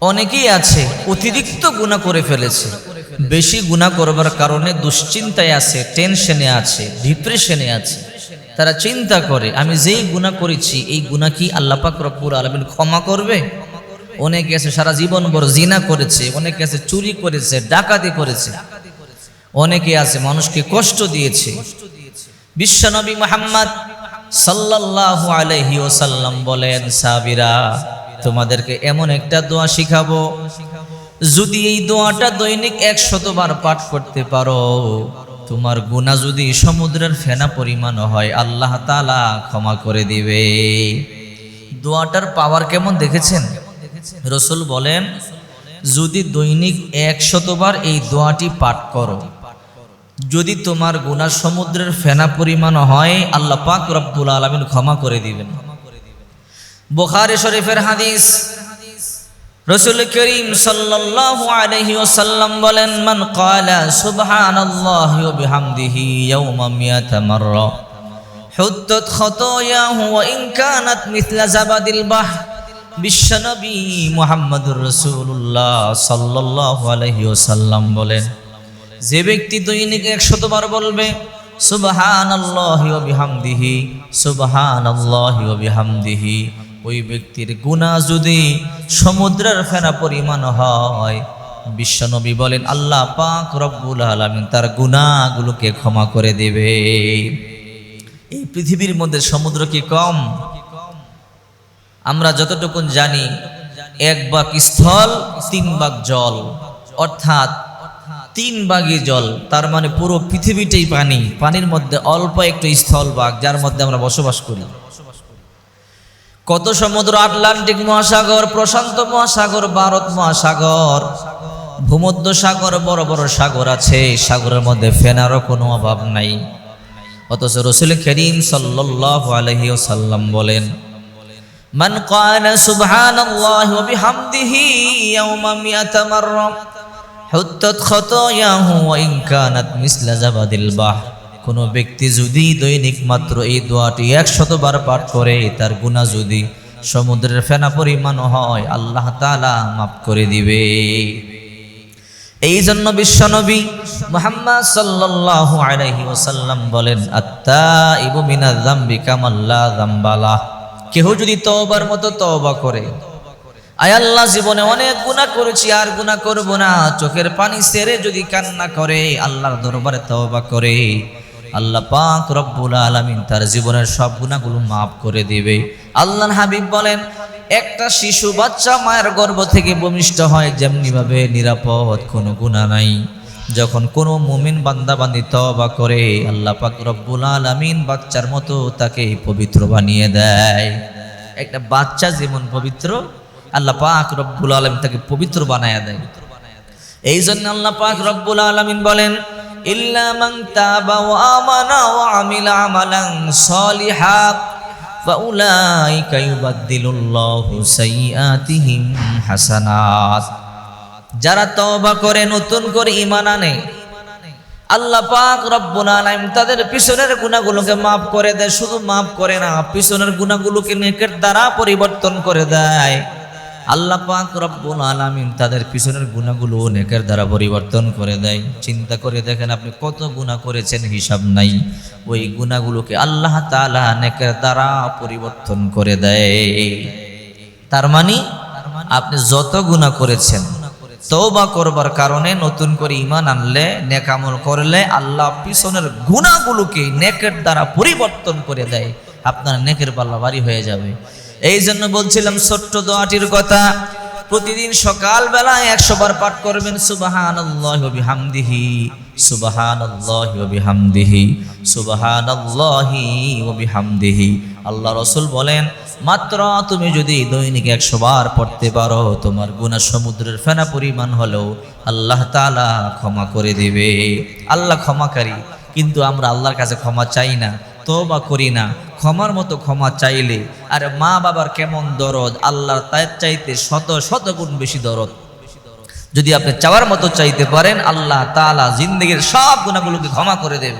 অনেকেই আছে অতিরিক্ত গুনাহ করে ফেলেছে, বেশি গুনাহ করবার কারণে দুশ্চিন্তায় আছে, টেনশনে আছে, ডিপ্রেশনে আছে। তারা চিন্তা করে আমি যেই গুনাহ করেছি এই গুনাহ কি আল্লাহ পাক রব্বুল আলামিন ক্ষমা করবে? অনেকে আছে সারা জীবন ভর জিনা করেছে, অনেকে আছে চুরি করেছে, ডাকাতি করেছে, অনেকে আছে মানুষকে কষ্ট দিয়েছে। বিশ্বনবী মুহাম্মদ সাল্লাল্লাহু আলাইহি ওয়াসাল্লাম বলেন, সাহাবীরা তোমাদেরকে এমন একটা দোয়া শিখাবো, যদি এই দোয়াটা দৈনিক 100 বার পাঠ করতে পারো, তোমার গুনাহ যদি সমুদ্রের ফেনা পরিমাণ হয় আল্লাহ তাআলা ক্ষমা করে দিবে। দোয়াটার পাওয়ার কেমন দেখেছেন? রাসূল বলেন, যদি দৈনিক 100 বার এই দোয়াটি পাঠ করো, যদি তোমার গুনাহ সমুদ্রের ফেনা পরিমাণ হয় আল্লাহ পাক রব্বুল আলামিন ক্ষমা করে দিবেন। বুখারী শরীফের হাদিস, রাসূল করিম সাল্লাল্লাহু আলাইহি ওয়াসাল্লাম বলেন, মান ক্বালা সুবহানাল্লাহি ওয়া বিহামদিহি ইয়াওমা মিয়াতা মাররা হুত্তাত খাতায়াহু ওয়া ইন কানাত মিথলা জাবাদিল বাহর। বিশ্বনবী মুহাম্মদুর রাসূলুল্লাহ সাল্লাল্লাহু আলাইহি ওয়াসাল্লাম বলেন, যে ব্যক্তি দৈনিক 100 বার বলবে সুবহানাল্লাহি ওয়া বিহামদিহি, সুবহানাল্লাহি ওয়া বিহামদিহি, ওই ব্যক্তির গুনাহ যদি সমুদ্রের ফেনা পরিমাণ হয়, বিশ্বনবী বলেন আল্লাহ পাক রব্বুল আলামিন তার গুনাহগুলোকে ক্ষমা করে দেবে। এই পৃথিবীর মধ্যে সমুদ্র কি কম? আমরা যতটুকু জানি 1 ভাগ স্থল 3 ভাগ জল, অর্থাৎ 3 ভাগই জল, তার মানে পুরো পৃথিবীটাই পানি। পানির মধ্যে অল্প একটু স্থল ভাগ যার মধ্যে আমরা বসবাস করি। কত সমুদ্র, আটলান্টিক মহাসাগর, প্রশান্ত মহাসাগর, ভারত মহাসাগর, ভূমধ্য সাগর, বড় বড় সাগর আছে, সাগরের মধ্যে ফেনারও কোনো অভাব নাই। অথচ রাসূল করিম সাল্লাল্লাহু আলাইহি ওয়াসাল্লাম বলেন, মান ক্বালা সুবহানাল্লাহি ওয়া বিহামদিহি ইয়াওমা মিয়াতা মাররা হুত্তাত খাতায়াহু ওয়া ইন কানাত মিসলা জাবাদিল বাহর। কোনো ব্যক্তি যদি দৈনিক মাত্র এই দোয়াটি 100 বার পাঠ করে, তার গুনাহ যদি সমুদ্রের ফেনা পরিমাণ হয় আল্লাহ তাআলা মাফ করে দিবে। এই জন্য বিশ্বনবী মুহাম্মদ সাল্লাল্লাহু আলাইহি ওয়াসাল্লাম বলেন, আত-তাইবু মিনাজ যামবি কামান লা যামবা লাহ। কেহ যদি তওবার মতো তওবা করে, আয় আল্লাহ জীবনে অনেক গুনাহ করেছি আর গুনাহ করব না, চোখের পানি ছেড়ে যদি কান্না করে, আল্লাহর দরবারে তওবা করে, আল্লাহ পাক রব্বুল আলামিন তার জীবনের সব গুনাহগুলো মাফ করে দিবে। আল্লাহর হাবিব বলেন, একটা শিশু বাচ্চা মায়ের গর্ভ থেকে ভূমিষ্ঠ হয় যেমনি ভাবে নিরাপদ কোনো গুনাহ নাই, যখন কোনো মুমিন বান্দা বান্দি তওবা করে আল্লাহ পাক রব্বুল আলামিন বাচ্চার মতো তাকে পবিত্র বানিয়ে দেয়। একটা বাচ্চা যেমন পবিত্র, আল্লাহ পাক রব্বুল আলামিন তাকে পবিত্র বানায়া দেয়। এই জন্য আল্লাহ পাক রব্বুল আলামিন বলেন, ইল্লা মান তাবা ওয়া আমানা ওয়া আমিলা আমালান সলিহা ফাউলাইকা ইউবাদদিলুল্লাহু সাইয়্যাতিহিম হাসানাত। যারা তওবা করে, নতুন করে ঈমান আনে, আল্লাহ পাক রব্বুল আলামিন তাদের পিছনের গুনাহগুলোকে মাফ করে দেয়। শুধু মাফ করে না, পিছনের গুনাহগুলোকে নেকের দ্বারা পরিবর্তন করে দেয়। আল্লাহ পাক রব্বুল আলামিন তাদের পিছনের গুনাহগুলো নেকের দ্বারা পরিবর্তন করে দেয়। চিন্তা করে দেখেন, আপনি কত গুনাহ করেছেন হিসাব নাই, ওই গুনাহগুলোকে আল্লাহ তাআলা নেকের দ্বারা পরিবর্তন করে দেয়। তার মানে আপনি যত গুনাহ করেছেন, তওবা করবার কারণে নতুন করে ঈমান আনলে, নেক আমল করলে, আল্লাহ পিছনের গুনাহগুলোকে নেকের দ্বারা পরিবর্তন করে দেয়, আপনার নেকের পাল্লা ভারী হয়ে যাবে। এই জন্য বলছিলাম ছোট্ট দোয়াটির কথা, প্রতিদিন সকালবেলা 100 বার পাঠ করবেন, সুবহানাল্লাহি ওয়া বিহামদিহি, সুবহানাল্লাহি ওয়া বিহামদিহি, সুবহানাল্লাহি ওয়া বিহামদিহি। আল্লাহ রাসূল বলেন, মাত্র তুমি যদি দৈনিক 100 বার পড়তে পারো, তোমার গুনাহ সমুদ্রের ফেনা পরিমাণ হলেও আল্লাহ তাআলা ক্ষমা করে দিবে। আল্লাহ ক্ষমাকারী, কিন্তু আমরা আল্লাহর কাছে ক্ষমা চাই না, তওবা করি না। ক্ষমার মতো ক্ষমা চাইলে, আর মা বাবার কেমন দরদ, আল্লাহর তার চাইতে শত শত গুণ বেশি দরদ। যদি আপনি চাওয়ার মতো চাইতে পারেন, আল্লাহ তাআলা জিন্দেগীর সব গুনাহগুলোকে ক্ষমা করে দেবে।